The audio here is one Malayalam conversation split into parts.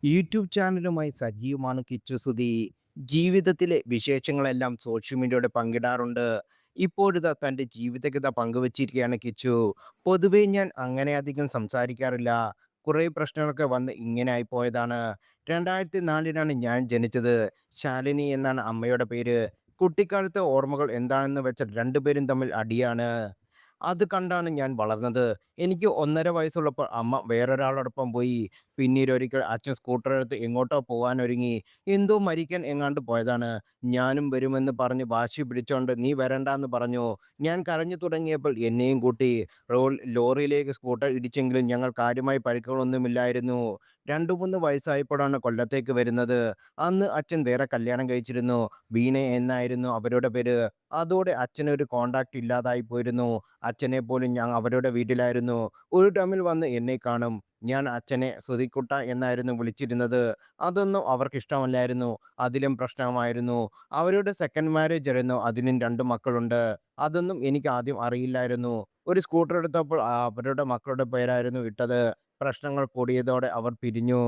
യൂട്യൂബ് ചാനലുമായി സജീവമാണ് കിച്ചു സുധി. ജീവിതത്തിലെ വിശേഷങ്ങളെല്ലാം സോഷ്യൽ മീഡിയയോടെ പങ്കിടാറുണ്ട്. ഇപ്പോഴിതാ തൻ്റെ ജീവിതകഥ പങ്കുവച്ചിരിക്കുകയാണ് കിച്ചു. പൊതുവേ ഞാൻ അങ്ങനെ അധികം സംസാരിക്കാറില്ല. കുറേ പ്രശ്നങ്ങളൊക്കെ വന്ന് ഇങ്ങനെ ആയിപ്പോയതാണ്. 2004-ലാണ് ഞാൻ ജനിച്ചത്. ശാലിനി എന്നാണ് അമ്മയുടെ പേര്. കുട്ടിക്കാലത്തെ ഓർമ്മകൾ എന്താണെന്ന് വെച്ചാൽ രണ്ടുപേരും തമ്മിൽ അടിയാണ്. അത് കണ്ടാണ് ഞാൻ വളർന്നത്. എനിക്ക് 1.5 വയസ്സുള്ളപ്പോൾ അമ്മ വേറൊരാളോടൊപ്പം പോയി. പിന്നീട് ഒരിക്കൽ അച്ഛൻ സ്കൂട്ടർ എടുത്ത് എങ്ങോട്ടോ പോവാനൊരുങ്ങി. എന്തോ മരിക്കാൻ എങ്ങാണ്ട് പോയതാണ്. ഞാനും വരുമെന്ന് പറഞ്ഞ് വാശി പിടിച്ചോണ്ട് നീ വരണ്ടാന്ന് പറഞ്ഞു. ഞാൻ കരഞ്ഞു തുടങ്ങിയപ്പോൾ എന്നെയും കൂട്ടി. ലോറിയിലേക്ക് സ്കൂട്ടർ ഇടിച്ചെങ്കിലും ഞങ്ങൾ കാര്യമായി പരിക്കുകളൊന്നുമില്ലായിരുന്നു. 2, 3 വയസ്സായപ്പോഴാണ് കൊല്ലത്തേക്ക് വരുന്നത്. അന്ന് അച്ഛൻ വേറെ കല്യാണം കഴിച്ചിരുന്നു. വീണ എന്നായിരുന്നു അവരുടെ പേര്. അതോടെ അച്ഛനൊരു കോണ്ടാക്ട് ഇല്ലാതായി പോയിരുന്നു. അച്ഛനെ പോലും ഞാൻ അവരുടെ വീട്ടിലായിരുന്നു. ഒരു ടൈമിൽ വന്ന് എന്നെ കാണും. ഞാൻ അച്ഛനെ സുധിക്കുട്ട എന്നായിരുന്നു വിളിച്ചിരുന്നത്. അതൊന്നും അവർക്കിഷ്ടമല്ലായിരുന്നു. അതിലും പ്രശ്നമായിരുന്നു. അവരുടെ സെക്കൻഡ് മാരേജ് ആയിരുന്നു. അതിനും 2 മക്കളുണ്ട്. അതൊന്നും എനിക്ക് ആദ്യം അറിയില്ലായിരുന്നു. ഒരു സ്കൂട്ടർ എടുത്തപ്പോൾ അവരുടെ മക്കളുടെ പേരായിരുന്നു ഇട്ടത്. പ്രശ്നങ്ങൾ കൂടിയതോടെ അവർ പിരിഞ്ഞു.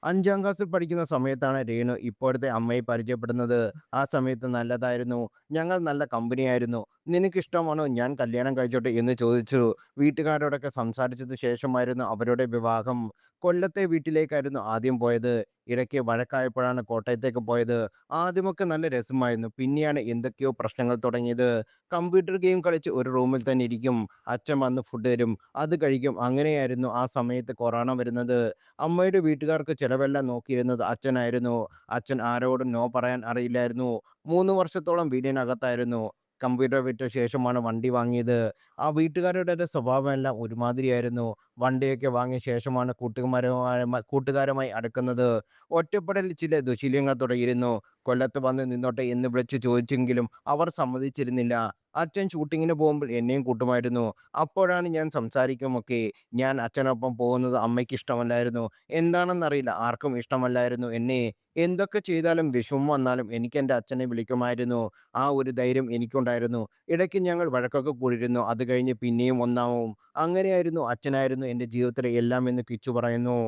5-ാം ക്ലാസ്സിൽ പഠിക്കുന്ന സമയത്താണ് രേണു ഇപ്പോഴത്തെ അമ്മയെ പരിചയപ്പെടുന്നത്. ആ സമയത്ത് നല്ലതായിരുന്നു. ഞങ്ങൾ നല്ല കമ്പനിയായിരുന്നു. "നിനക്കിഷ്ടമാണോ ഞാൻ കല്യാണം കഴിച്ചോട്ടെ?" എന്ന് ചോദിച്ചു. വീട്ടുകാരോടൊക്കെ സംസാരിച്ചതിന് ശേഷമായിരുന്നു അവരുടെ വിവാഹം. കൊല്ലത്തെ വീട്ടിലേക്കായിരുന്നു ആദ്യം പോയത്. ഇടയ്ക്ക് വഴക്കായപ്പോഴാണ് കോട്ടയത്തേക്ക് പോയത്. ആദ്യമൊക്കെ നല്ല രസമായിരുന്നു. പിന്നെയാണ് എന്തൊക്കെയോ പ്രശ്നങ്ങൾ തുടങ്ങിയത്. കമ്പ്യൂട്ടർ ഗെയിം കളിച്ച് ഒരു റൂമിൽ തന്നെ ഇരിക്കും. അച്ഛൻ വന്ന് ഫുഡ് തരും. അത് കഴിക്കും. അങ്ങനെയായിരുന്നു ആ സമയത്ത് കൊറോണ വരുന്നത്. അമ്മയുടെ വീട്ടുകാർക്ക് ചെലവെല്ലാം നോക്കിയിരുന്നത് അച്ഛനായിരുന്നു. അച്ഛൻ ആരോടും നോ പറയാൻ അറിയില്ലായിരുന്നു. 3 വർഷത്തോളം വീടിനകത്തായിരുന്നു. കമ്പ്യൂട്ടർ വിറ്റ ശേഷമാണ് വണ്ടി വാങ്ങിയത്. ആ വീട്ടുകാരുടെ സ്വഭാവമെല്ലാം ഒരുമാതിരിയായിരുന്നു. വണ്ടിയൊക്കെ വാങ്ങിയ ശേഷമാണ് കൂട്ടുകാരുമായി അടുക്കുന്നത്. ഒറ്റപ്പെടലിൽ ചില ദുശീലങ്ങൾ തുടങ്ങിയിരുന്നു. കൊല്ലത്ത് വന്ന് നിന്നോട്ടെ എന്ന് വിളിച്ചു ചോദിച്ചെങ്കിലും അവർ സമ്മതിച്ചിരുന്നില്ല. അച്ഛൻ ഷൂട്ടിങ്ങിന് പോകുമ്പോൾ എന്നെയും കൂട്ടുമായിരുന്നു. അപ്പോഴാണ് ഞാൻ സംസാരിക്കുമൊക്കെ. ഞാൻ അച്ഛനൊപ്പം പോകുന്നത് അമ്മയ്ക്ക് ഇഷ്ടമല്ലായിരുന്നു. എന്താണെന്നറിയില്ല, ആർക്കും ഇഷ്ടമല്ലായിരുന്നു എന്നെ. എന്തൊക്കെ ചെയ്താലും വിഷമം വന്നാലും എനിക്ക് എൻ്റെ അച്ഛനെ വിളിക്കുമായിരുന്നു. ആ ഒരു ധൈര്യം എനിക്കുണ്ടായിരുന്നു. ഇടയ്ക്ക് ഞങ്ങൾ വഴക്കൊക്കെ കൂടിയിരുന്നു. അത് കഴിഞ്ഞ് പിന്നെയും ഒന്നാവും. അങ്ങനെയായിരുന്നു, അച്ഛനായിരുന്നു എൻ്റെ ജീവിതത്തിലെ എല്ലാം എന്ന് കിച്ചു പറയുന്നു.